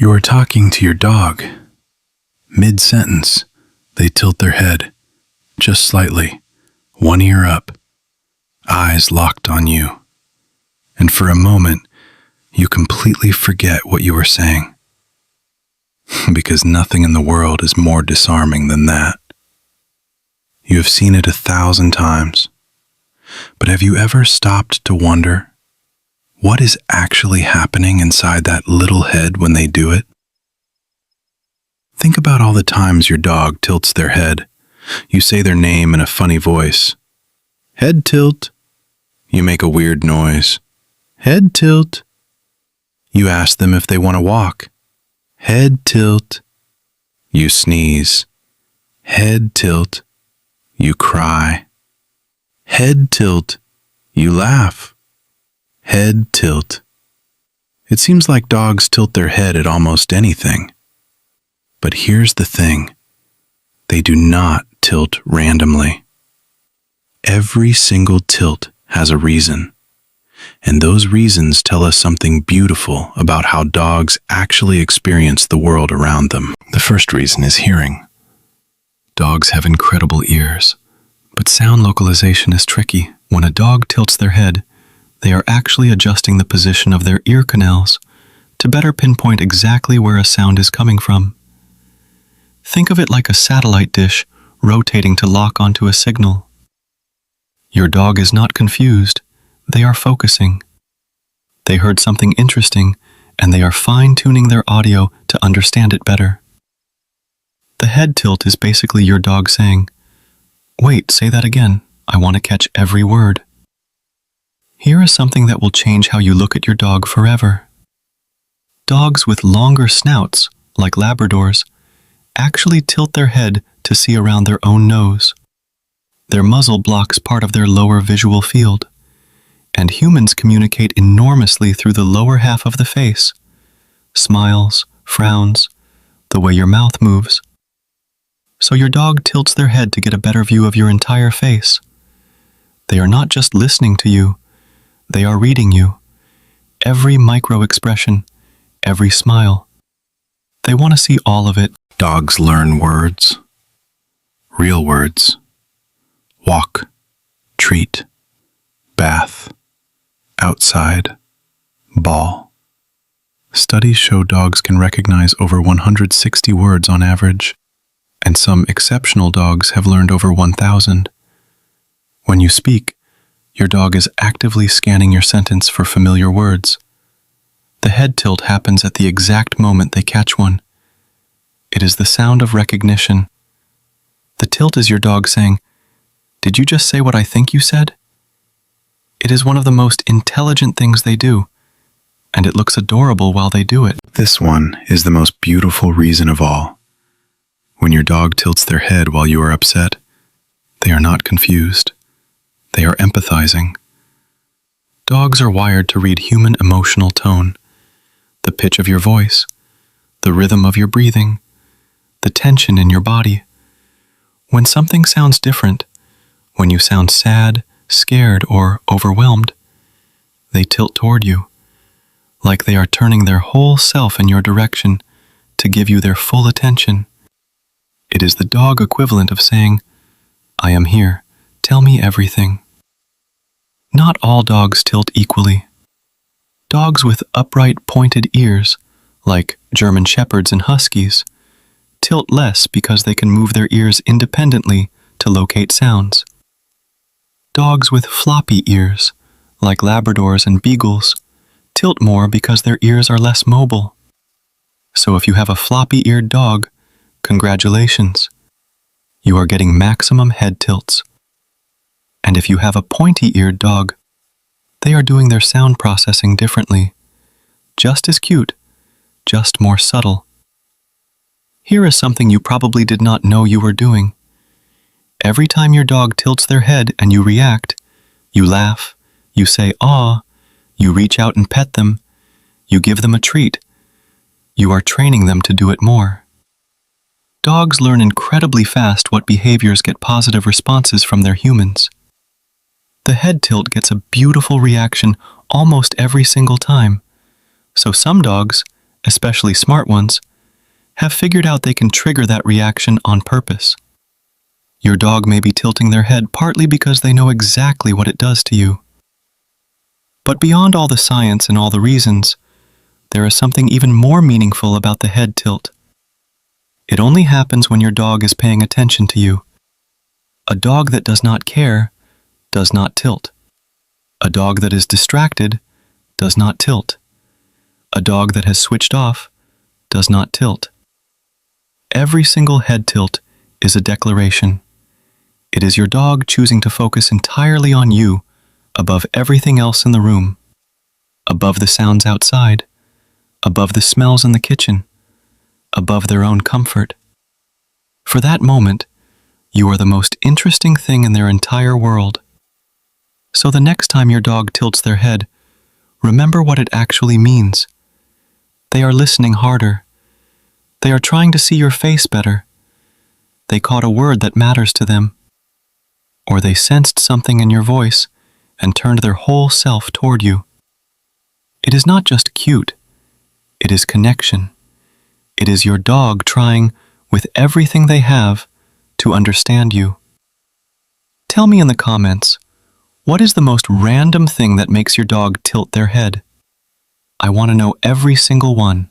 You are talking to your dog. Mid-sentence, they tilt their head, just slightly, one ear up, eyes locked on you. And for a moment, you completely forget what you were saying. Because nothing in the world is more disarming than that. You have seen it 1,000 times. But have you ever stopped to wonder what is actually happening inside that little head when they do it? Think about all the times your dog tilts their head. You say their name in a funny voice. Head tilt. You make a weird noise. Head tilt. You ask them if they want to walk. Head tilt. You sneeze. Head tilt. You cry. Head tilt. You laugh. Head tilt. It seems like dogs tilt their head at almost anything. But here's the thing. They do not tilt randomly. Every single tilt has a reason. And those reasons tell us something beautiful about how dogs actually experience the world around them. The first reason is hearing. Dogs have incredible ears, but sound localization is tricky. When a dog tilts their head, they are actually adjusting the position of their ear canals to better pinpoint exactly where a sound is coming from. Think of it like a satellite dish rotating to lock onto a signal. Your dog is not confused. They are focusing. They heard something interesting, and they are fine-tuning their audio to understand it better. The head tilt is basically your dog saying, "Wait, say that again. I want to catch every word." Here is something that will change how you look at your dog forever. Dogs with longer snouts, like Labradors, actually tilt their head to see around their own nose. Their muzzle blocks part of their lower visual field, and humans communicate enormously through the lower half of the face. Smiles, frowns, the way your mouth moves. So your dog tilts their head to get a better view of your entire face. They are not just listening to you, they are reading you. Every micro-expression, every smile. They want to see all of it. Dogs learn words. Real words. Walk, treat, bath, outside, ball. Studies show dogs can recognize over 160 words on average, and some exceptional dogs have learned over 1,000. When you speak, your dog is actively scanning your sentence for familiar words. The head tilt happens at the exact moment they catch one. It is the sound of recognition. The tilt is your dog saying, "Did you just say what I think you said?" It is one of the most intelligent things they do, and it looks adorable while they do it. This one is the most beautiful reason of all. When your dog tilts their head while you are upset, they are not confused. They are empathizing. Dogs are wired to read human emotional tone, the pitch of your voice, the rhythm of your breathing, the tension in your body. When something sounds different, when you sound sad, scared, or overwhelmed, they tilt toward you, like they are turning their whole self in your direction to give you their full attention. It is the dog equivalent of saying, "I am here, tell me everything." Not all dogs tilt equally. Dogs with upright, pointed ears, like German Shepherds and Huskies, tilt less because they can move their ears independently to locate sounds. Dogs with floppy ears, like Labradors and Beagles, tilt more because their ears are less mobile. So if you have a floppy-eared dog, congratulations. You are getting maximum head tilts. And if you have a pointy-eared dog, they are doing their sound processing differently. Just as cute, just more subtle. Here is something you probably did not know you were doing. Every time your dog tilts their head and you react, you laugh, you say "aw," you reach out and pet them, you give them a treat. You are training them to do it more. Dogs learn incredibly fast what behaviors get positive responses from their humans. The head tilt gets a beautiful reaction almost every single time. So some dogs especially smart ones, have figured out they can trigger that reaction on purpose. Your dog may be tilting their head partly because they know exactly what it does to you. But beyond all the science and all the reasons, there is something even more meaningful about the head tilt. It only happens when your dog is paying attention to you. A dog that does not care does not tilt. A dog that is distracted does not tilt. A dog that has switched off does not tilt. Every single head tilt is a declaration. It is your dog choosing to focus entirely on you above everything else in the room, above the sounds outside, above the smells in the kitchen, above their own comfort. For that moment, you are the most interesting thing in their entire world. So the next time your dog tilts their head, remember what it actually means. They are listening harder. They are trying to see your face better. They caught a word that matters to them. Or they sensed something in your voice and turned their whole self toward you. It is not just cute. It is connection. It is your dog trying, with everything they have, to understand you. Tell me in the comments, what is the most random thing that makes your dog tilt their head? I want to know every single one.